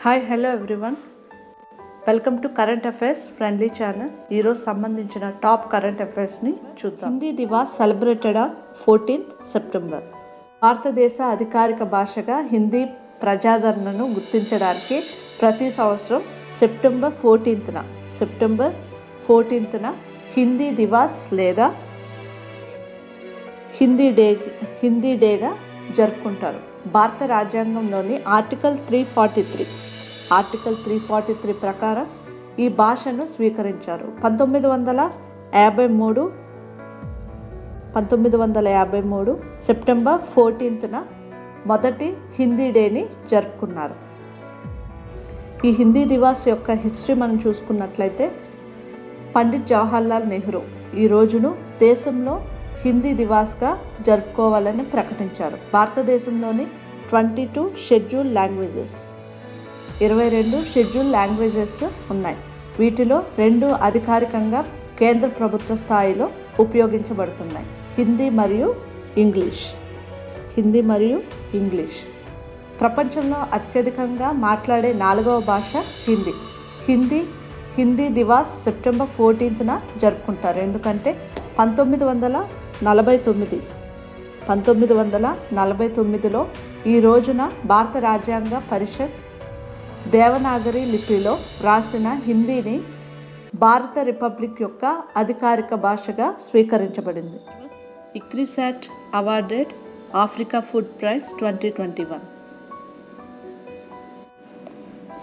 Hi hello everyone, welcome to current affairs friendly channel. ఈరోజు సంబంధించిన top current అఫైర్స్ని చూద్దాం. Hindi Diwas celebrated on 14th September. భారతదేశ అధికారిక భాషగా హిందీ ప్రజాదరణను గుర్తించడానికి ప్రతి సంవత్సరం సెప్టెంబర్ 14th హిందీ దివాస్ లేదా హిందీ డేగా జరుపుకుంటారు. భారత రాజ్యాంగంలోని ఆర్టికల్ 343 ప్రకారం ఈ భాషను స్వీకరించారు. 1953 సెప్టెంబర్ 14th మొదటి హిందీ డేని జరుపుకున్నారు. ఈ హిందీ దివాస్ యొక్క హిస్టరీ మనం చూసుకున్నట్లయితే పండిట్ జవహర్లాల్ నెహ్రూ ఈ రోజును దేశంలో హిందీ దివాస్గా జరుపుకోవాలని ప్రకటించారు. భారతదేశంలోని 22 షెడ్యూల్ లాంగ్వేజెస్ 22 షెడ్యూల్ లాంగ్వేజెస్ ఉన్నాయి. వీటిలో 2 అధికారికంగా కేంద్ర ప్రభుత్వ స్థాయిలో ఉపయోగించబడుతున్నాయి, హిందీ మరియు ఇంగ్లీష్. ప్రపంచంలో అత్యధికంగా మాట్లాడే 4వ భాష హిందీ దివాస్ సెప్టెంబర్ 14th జరుపుకుంటారు. ఎందుకంటే 1949లో ఈ రోజున భారత రాజ్యాంగ పరిషత్ దేవనాగరి లిపిలో రాసిన హిందీని భారత రిపబ్లిక్ యొక్క అధికారిక భాషగా స్వీకరించబడింది. ICRISAT awarded Africa food praise 2021.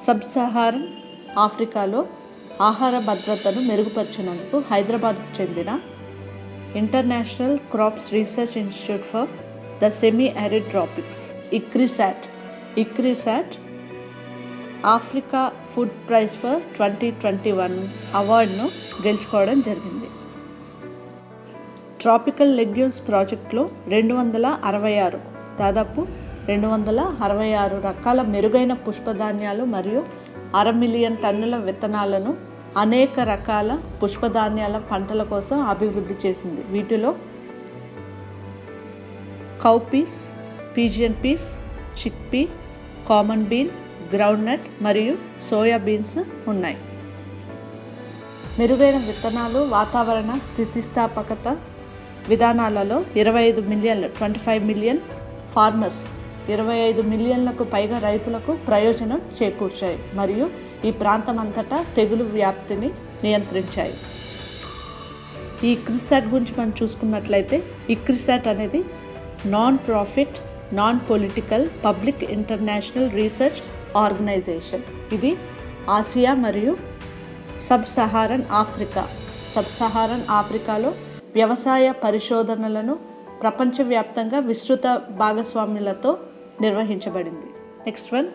Sub Saharan ఆఫ్రికాలో ఆహార భద్రతను మెరుగుపరిచినందుకు హైదరాబాద్కు చెందిన international crops research institute for the semi arid tropics ICRISAT Africa food prize for 2021 అవార్డును గెలుచుకోవడం జరిగింది. ట్రాపికల్ లెగ్యూమ్స్ ప్రాజెక్టులో 266 రకాల మెరుగైన పుష్పధాన్యాలు మరియు 500,000 టన్నుల విత్తనాలను అనేక రకాల పుష్పధాన్యాల పంటల కోసం అభివృద్ధి చేసింది. వీటిలో cowpeas, pigeon peas, chickpea, common bean, groundnut మరియు సోయా బీన్స్ ఉన్నాయి. మెరుగైన విత్తనాలు వాతావరణ స్థితిస్థాపకత విధానాలలో 25 మిలియన్ ఫార్మర్స్ 25 మిలియన్లకు పైగా రైతులకు ప్రయోజనం చేకూర్చాయి మరియు ఈ ప్రాంతం అంతటా తెగులు వ్యాప్తిని నియంత్రించాయి. ఈ ఇక్రిసాట్ గురించి మనం చూసుకున్నట్లయితే ఇక్రిసాట్ అనేది non profit non political public international research organisation. ఇది ఆసియా మరియు సబ్ సహారన్ ఆఫ్రికాలో వ్యవసాయ పరిశోధనలను ప్రపంచవ్యాప్తంగా విస్తృత భాగస్వామ్యులతో నిర్వహించబడింది. Next one,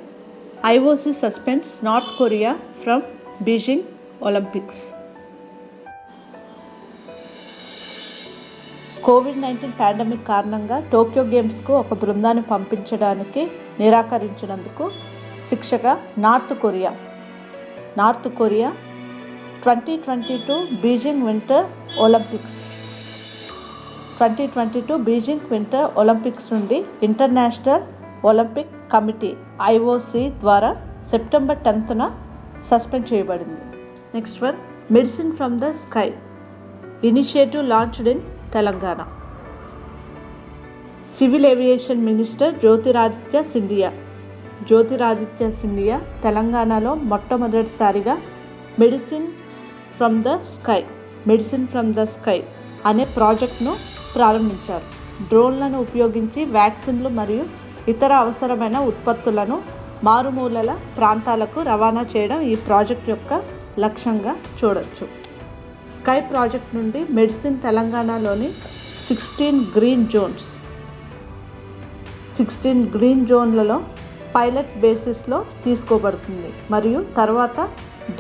IOC suspends North Korea from Beijing Olympics. COVID-19 pandemic కారణంగా టోక్యో గేమ్స్కు ఒక బృందాన్ని పంపించడానికి నిరాకరించినందుకు శిక్షగా North Korea 2022 Beijing winter Olympics నుండి ఇంటర్నేషనల్ ఒలింపిక్ కమిటీ IOC ద్వారా సెప్టెంబర్ 10th సస్పెండ్ చేయబడింది. Next one, medicine from the sky initiative launched in Telangana. Civil aviation minister Jyotiraditya Scindia తెలంగాణలో మొట్టమొదటిసారిగా మెడిసిన్ ఫ్రమ్ ద స్కై అనే ప్రాజెక్ట్ను ప్రారంభించారు. డ్రోన్లను ఉపయోగించి వ్యాక్సిన్లు మరియు ఇతర అవసరమైన ఉత్పత్తులను మారుమూలల ప్రాంతాలకు రవాణా చేయడం ఈ ప్రాజెక్ట్ యొక్క లక్ష్యంగా చూడొచ్చు. స్కై ప్రాజెక్ట్ నుండి మెడిసిన్ తెలంగాణలోని 16 గ్రీన్ జోన్లలో పైలట్ బేసిస్లో తీసుకోబడుతుంది మరియు తర్వాత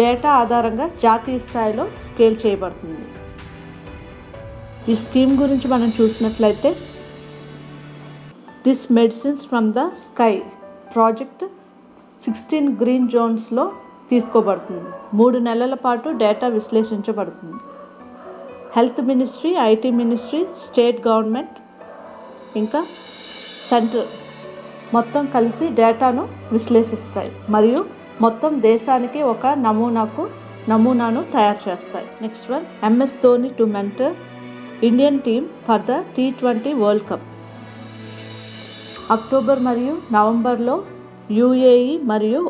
డేటా ఆధారంగా జాతీయ స్థాయిలో స్కేల్ చేయబడుతుంది. ఈ స్కీమ్ గురించి మనం చూసినట్లయితే this medicines from the sky project 16 green జోన్స్లో తీసుకోబడుతుంది. 3 నెలల పాటు డేటా విశ్లేషించబడుతుంది. Health ministry, IT ministry, state government ఇంకా సెంటర్ మొత్తం కలిసి డేటాను విశ్లేషిస్తాయి మరియు మొత్తం దేశానికి ఒక నమూనాను తయారు చేస్తాయి. Next one, MS Dhoni to mentor Indian team for the T20 world cup. October మరియు నవంబర్లో యుఏఈ మరియు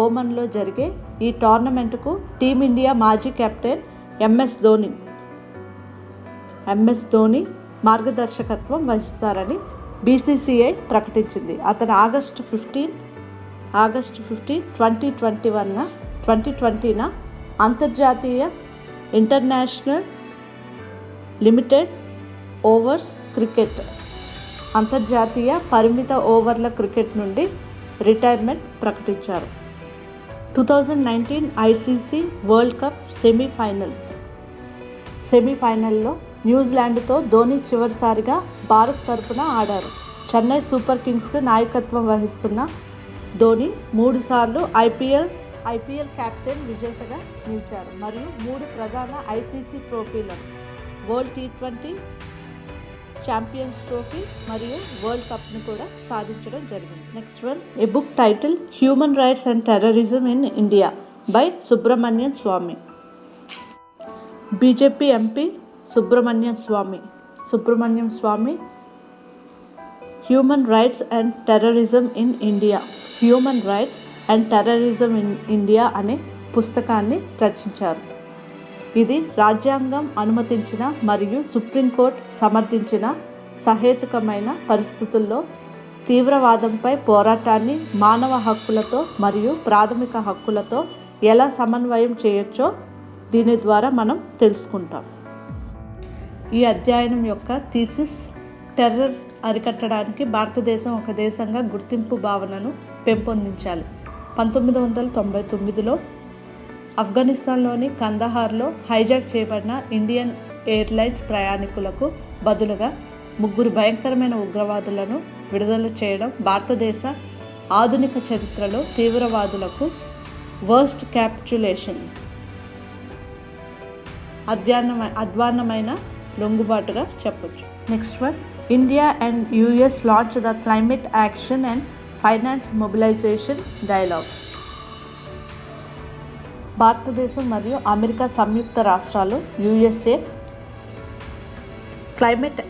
ఓమన్లో జరిగే ఈ టోర్నమెంట్కు టీమిండియా మాజీ కెప్టెన్ MS ధోని మార్గదర్శకత్వం వహిస్తారని BCCI ప్రకటించింది. అతను ఆగస్టు 15, 2020న అంతర్జాతీయ ఇంటర్నేషనల్ లిమిటెడ్ ఓవర్స్ క్రికెట్ అంతర్జాతీయ పరిమిత ఓవర్ల క్రికెట్ నుండి రిటైర్మెంట్ ప్రకటించారు. 2019 ICC వరల్డ్ కప్ సెమీఫైనల్లో న్యూజిలాండ్తో ధోని చివరిసారిగా భారత్ తరపున ఆడారు. చెన్నై సూపర్ కింగ్స్కు నాయకత్వం వహిస్తున్న ధోని 3 సార్లు ఐపీఎల్ క్యాప్టెన్ విజేతగా నిలిచారు మరియు 3 ప్రధాన ICC ట్రోఫీలను, వరల్డ్ T20 ఛాంపియన్స్ ట్రోఫీ మరియు వరల్డ్ కప్ను కూడా సాధించడం జరిగింది. Next one, a book title human rights and terrorism in India by Subramanian Swamy. BJP MP Subramanyam Swamy human rights and terrorism in India అనే పుస్తకాన్ని రచించారు. ఇది రాజ్యాంగం అనుమతించిన మరియు సుప్రీంకోర్టు సమర్థించిన సహేతుకమైన పరిస్థితుల్లో తీవ్రవాదంపై పోరాటాన్ని మానవ హక్కులతో మరియు ప్రాథమిక హక్కులతో ఎలా సమన్వయం చేయొచ్చో దీని ద్వారా మనం తెలుసుకుంటాం. ఈ అధ్యయనం యొక్క థీసిస్ టెర్రర్ అరికట్టడానికి భారతదేశం ఒక దేశంగా గుర్తింపు భావనను పెంపొందించాలి. 1999లో ఆఫ్ఘనిస్తాన్లోని కందహార్లో హైజాక్ చేయబడిన ఇండియన్ ఎయిర్లైన్స్ ప్రయాణికులకు బదులుగా 3 భయంకరమైన ఉగ్రవాదులను విడుదల చేయడం భారతదేశ ఆధునిక చరిత్రలో తీవ్రవాదులకు వర్స్ట్ క్యాప్చులేషన్ అధ్వాన్నమైన లొంగుబాటుగా చెప్పొచ్చు. Next one, India and US launch the climate action and finance mobilisation dialogue. భారతదేశం మరియు అమెరికా సంయుక్త రాష్ట్రాలు USA climate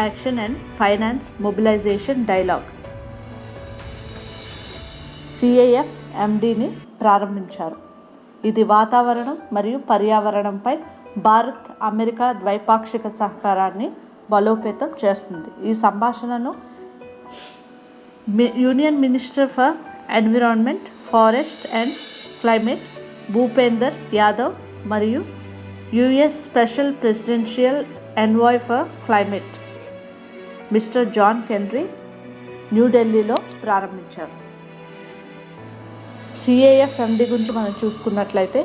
action and finance mobilisation dialogue CAFMDని ప్రారంభించారు. ఇది వాతావరణం మరియు పర్యావరణంపై భారత్ అమెరికా ద్వైపాక్షిక సహకారాన్ని బలోపేతం చేస్తుంది. ఈ సంభాషణను union minister for environment, forest and climate Bhupender Yadav మరియు US special presidential envoy for climate mister John Kerry న్యూఢిల్లీలో ప్రారంభించారు. CAFMD గురించి మనం చూసుకున్నట్లయితే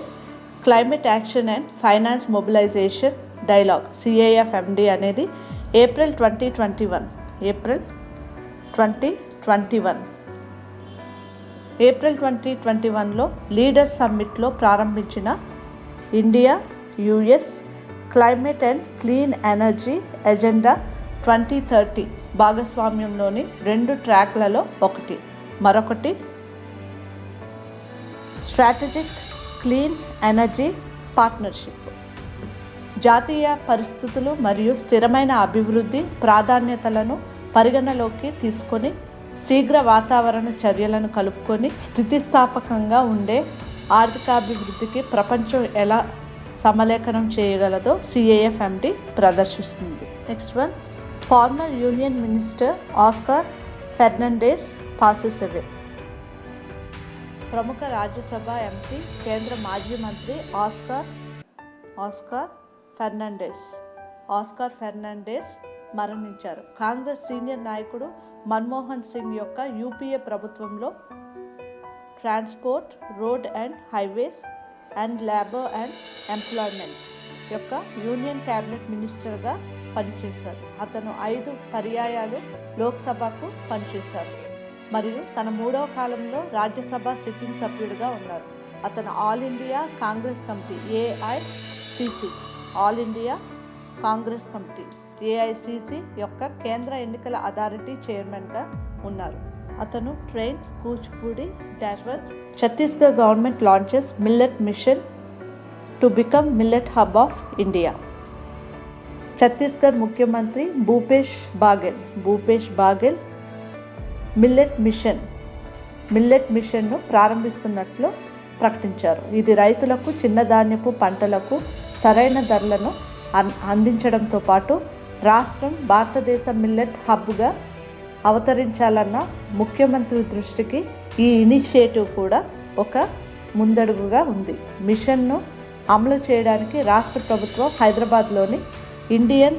climate action and finance mobilisation dialogue CAFMD అనేది ఏప్రిల్ 2021లో లీడర్స్ సమ్మిట్లో ప్రారంభించిన India US climate and clean energy agenda 2030 భాగస్వామ్యంలోని 2 ట్రాక్లలో మరొకటి స్ట్రాటజిక్ క్లీన్ ఎనర్జీ పార్ట్నర్షిప్. జాతీయ పరిస్థితులు మరియు స్థిరమైన అభివృద్ధి ప్రాధాన్యతలను పరిగణలోకి తీసుకొని శీఘ్ర వాతావరణ చర్యలను కలుపుకొని స్థితిస్థాపకంగా ఉండే ఆర్థికాభివృద్ధికి ప్రపంచం ఎలా సమలేఖనం చేయగలదో CAFMD ప్రదర్శిస్తుంది. Next one, former union minister Oscar Fernandes passes away. ప్రముఖ రాజ్యసభ MP, కేంద్ర మాజీ మంత్రి ఆస్కార్ ఫెర్నాండెస్ మరణించారు. కాంగ్రెస్ సీనియర్ నాయకుడు మన్మోహన్ సింగ్ యొక్క UPA ప్రభుత్వంలో transport, road and highways and labour and employment యొక్క యూనియన్ క్యాబినెట్ మినిస్టర్గా పనిచేశారు. అతను 5 పర్యాయాలు లోక్సభకు పనిచేశారు మరియు తన 3వ కాలంలో రాజ్యసభ సిట్టింగ్ సభ్యుడిగా ఉన్నారు. అతను all India Congress committee AICC యొక్క కేంద్ర ఎన్నికల అథారిటీ చైర్మన్గా ఉన్నారు. అతను trained Kuchipudi dancer. Chhattisgarh government launches millet mission to become millet hub of India. Chhattisgarh ముఖ్యమంత్రి భూపేష్ బాగెల్ మిల్లెట్ మిషన్ను ప్రారంభిస్తున్నట్లు ప్రకటించారు. ఇది రైతులకు చిన్న ధాన్యపు పంటలకు సరైన ధరలను అందించడంతో పాటు రాష్ట్రం భారతదేశ మిల్లెట్ హబ్గా అవతరించాలన్న ముఖ్యమంత్రి దృష్టికి ఈ ఇనిషియేటివ్ కూడా ఒక ముందడుగుగా ఉంది. మిషన్ను అమలు చేయడానికి రాష్ట్ర ప్రభుత్వం హైదరాబాద్లోని Indian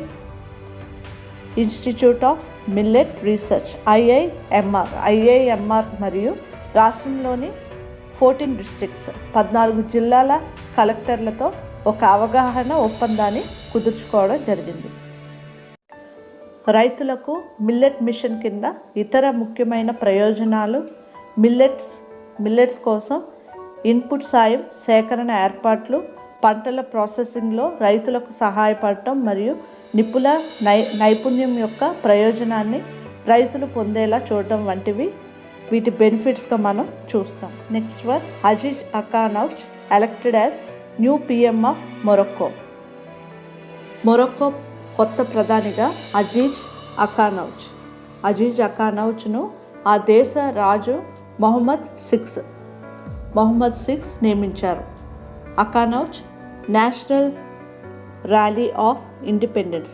institute of millet research IIMR మరియు రాష్ట్రంలోని 14 డిస్ట్రిక్ట్స్ 14 జిల్లాల కలెక్టర్లతో ఒక అవగాహన ఒప్పందాన్ని కుదుర్చుకోవడం జరిగింది. రైతులకు మిల్లెట్ మిషన్ కింద ఇతర ముఖ్యమైన ప్రయోజనాలు మిల్లెట్స్ కోసం ఇన్పుట్ సాయం, సేకరణ ఏర్పాట్లు, పంటల ప్రాసెసింగ్లో రైతులకు సహాయపడటం మరియు నిపుణుల నైపుణ్యం యొక్క ప్రయోజనాన్ని రైతులు పొందేలా చూడడం వంటివి వీటి బెనిఫిట్స్గా మనం చూస్తాం. Next one, Aziz Akhannouch elected as new PM of Morocco కొత్త ప్రధానిగా అజీజ్ అకానౌచ్ను ఆ దేశ రాజు మొహమ్మద్ సిక్స్ నియమించారు. Akhannouch national rally of independence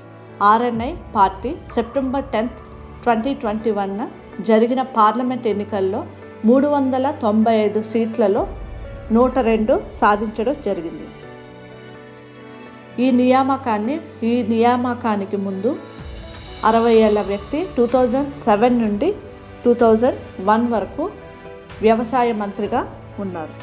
RNI party September 10, 2021 జరిగిన పార్లమెంట్ ఎన్నికల్లో 395 సీట్లలో 102 సాధించడం జరిగింది. ఈ నియామకానికి ముందు 60 ఏళ్ల వ్యక్తి 2007 నుండి 2001 వరకు వ్యవసాయ మంత్రిగా ఉన్నారు.